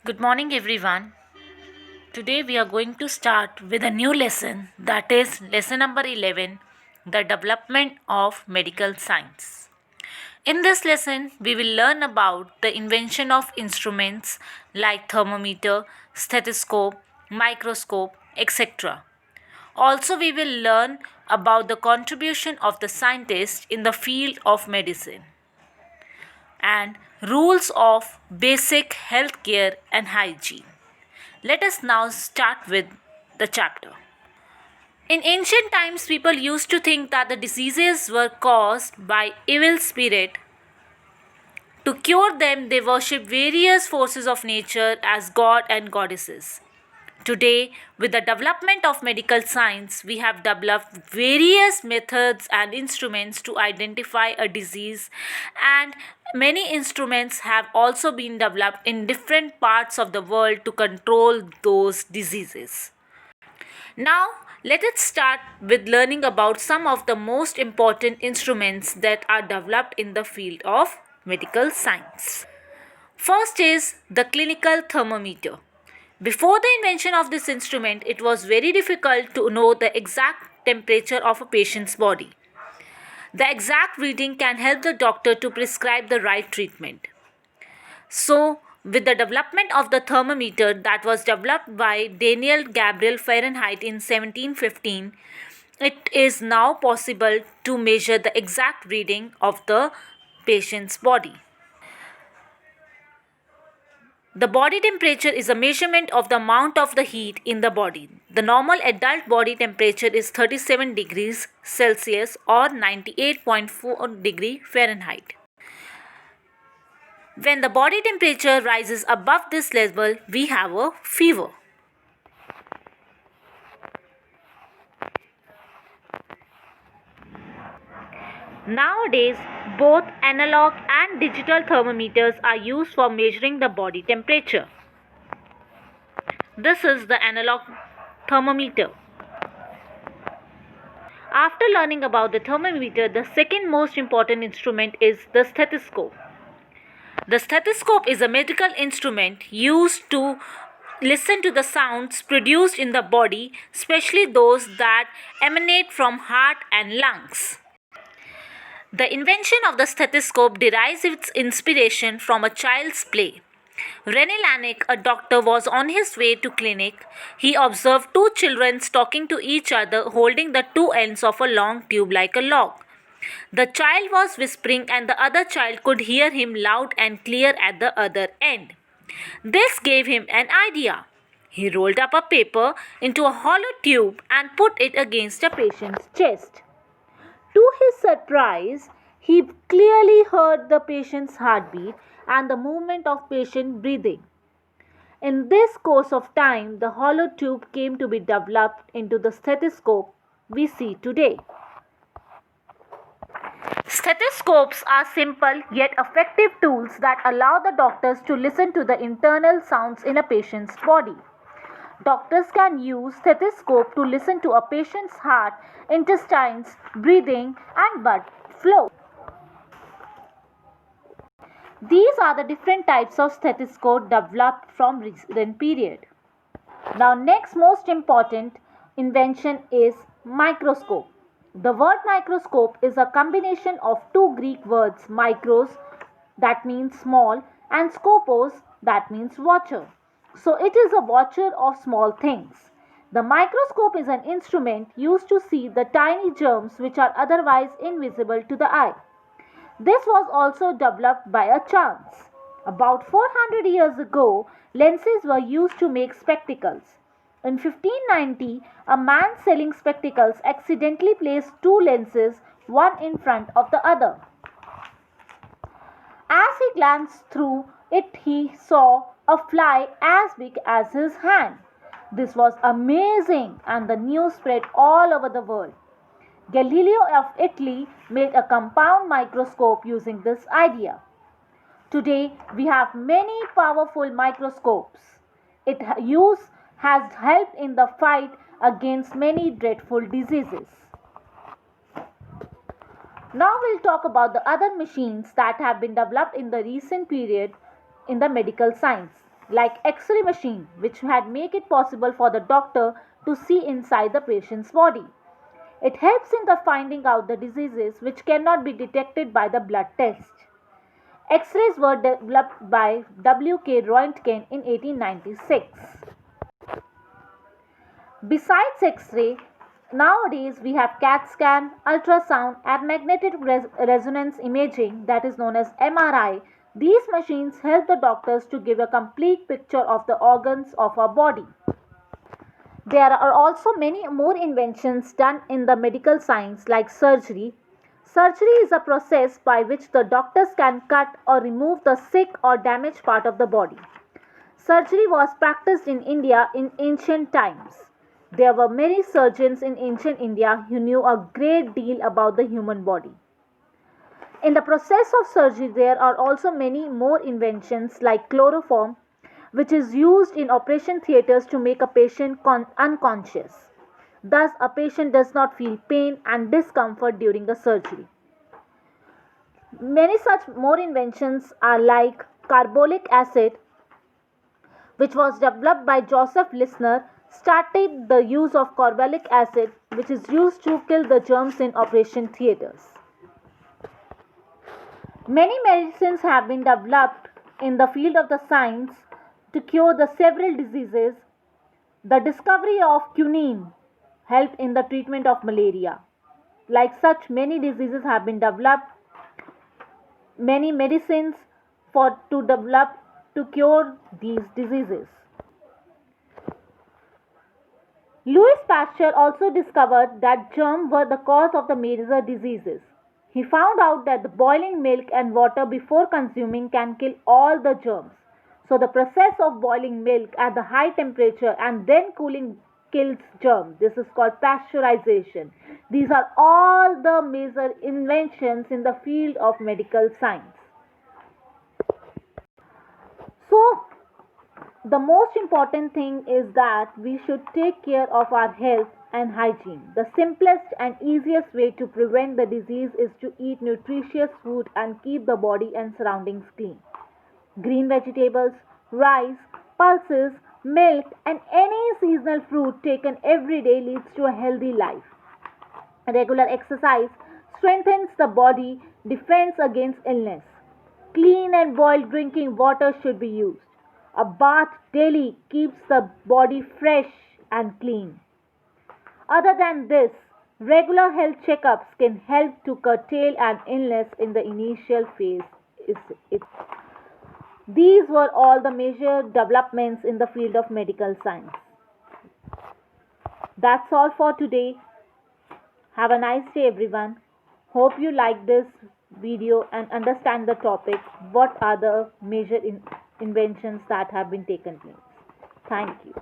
Good morning, everyone. Today we are going to start with a new lesson, that is lesson number 11, the development of medical science. In this lesson, we will learn about the invention of instruments like thermometer, stethoscope, microscope, etc. Also, we will learn about the contribution of the scientist in the field of medicine and rules of basic healthcare and hygiene. Let us now start with the chapter. In ancient times, people used to think that the diseases were caused by evil spirit. To cure them, they worship various forces of nature as god and goddesses. Today, with the development of medical science, we have developed various methods and instruments to identify a disease, and many instruments have also been developed in different parts of the world to control those diseases. Now, let us start with learning about some of the most important instruments that are developed in the field of medical science. First is the clinical thermometer. Before the invention of this instrument, it was very difficult to know the exact temperature of a patient's body. The exact reading can help the doctor to prescribe the right treatment. So, with the development of the thermometer that was developed by Daniel Gabriel Fahrenheit in 1715, it is now possible to measure the exact reading of the patient's body. The body temperature is a measurement of the amount of the heat in the body. The normal adult body temperature is 37 degrees Celsius or 98.4 degree Fahrenheit. When the body temperature rises above this level, we have a fever. Nowadays, both analog and digital thermometers are used for measuring the body temperature. This is the analog thermometer. After learning about the thermometer, the second most important instrument is the stethoscope. The stethoscope is a medical instrument used to listen to the sounds produced in the body, especially those that emanate from heart and lungs. The invention of the stethoscope derives its inspiration from a child's play. René Laennec, a doctor, was on his way to clinic. He observed two children talking to each other, holding the two ends of a long tube like a log. The child was whispering, and the other child could hear him loud and clear at the other end. This gave him an idea. He rolled up a paper into a hollow tube and put it against a patient's chest. To his surprise, he clearly heard the patient's heartbeat and the movement of patient breathing. In this course of time, the hollow tube came to be developed into the stethoscope we see today. Stethoscopes are simple yet effective tools that allow the doctors to listen to the internal sounds in a patient's body. Doctors can use stethoscope to listen to a patient's heart, intestines, breathing and blood flow. These are the different types of stethoscope developed from recent period. Now next most important invention is microscope. The word microscope is a combination of two Greek words, micros that means small and scopos that means watcher. So it is a watcher of small things. The microscope is an instrument used to see the tiny germs which are otherwise invisible to the eye. This was also developed by a chance. About 400 years ago, lenses were used to make spectacles. In 1590, a man selling spectacles accidentally placed two lenses, one in front of the other. As he glanced through it, he saw a fly as big as his hand. This was amazing, and the news spread all over the world. Galileo of Italy made a compound microscope using this idea. Today, we have many powerful microscopes. Its use has helped in the fight against many dreadful diseases. Now we'll talk about the other machines that have been developed in the recent period in the medical science. like X-ray machine, which had make it possible for the doctor to see inside the patient's body. It helps in the finding out the diseases which cannot be detected by the blood test. X-rays were developed by W.K. Roentgen in 1896. Besides X-ray, nowadays we have CAT scan, ultrasound and magnetic resonance imaging, that is known as MRI. These machines help the doctors to give a complete picture of the organs of our body. There are also many more inventions done in the medical science like surgery. Surgery is a process by which the doctors can cut or remove the sick or damaged part of the body. Surgery was practiced in India in ancient times. There were many surgeons in ancient India who knew a great deal about the human body. In the process of surgery, there are also many more inventions like chloroform, which is used in operation theatres to make a patient unconscious. Thus, a patient does not feel pain and discomfort during the surgery. Many such more inventions are like carbolic acid, which was developed by Joseph Lister, started the use of carbolic acid, which is used to kill the germs in operation theatres. Many medicines have been developed in the field of the science to cure the several diseases. The discovery of quinine helped in the treatment of malaria. Like such, many diseases have been developed, many medicines to develop to cure these diseases. Louis Pasteur also discovered that germs were the cause of the major diseases. He found out that the boiling milk and water before consuming can kill all the germs. So the process of boiling milk at the high temperature and then cooling kills germs. This is called pasteurization. These are all the major inventions in the field of medical science. So the most important thing is that we should take care of our health and hygiene. The simplest and easiest way to prevent the disease is to eat nutritious food and keep the body and surroundings clean. Green vegetables, rice, pulses, milk, and any seasonal fruit taken every day leads to a healthy life. Regular exercise strengthens the body, defends against illness. Clean and boiled drinking water should be used. A bath daily keeps the body fresh and clean. Other than this, regular health checkups can help to curtail an illness in the initial phase. These were all the major developments in the field of medical science. That's all for today. Have a nice day, everyone. Hope you like this video and understand the topic. What are the major inventions that have been taken place? Thank you.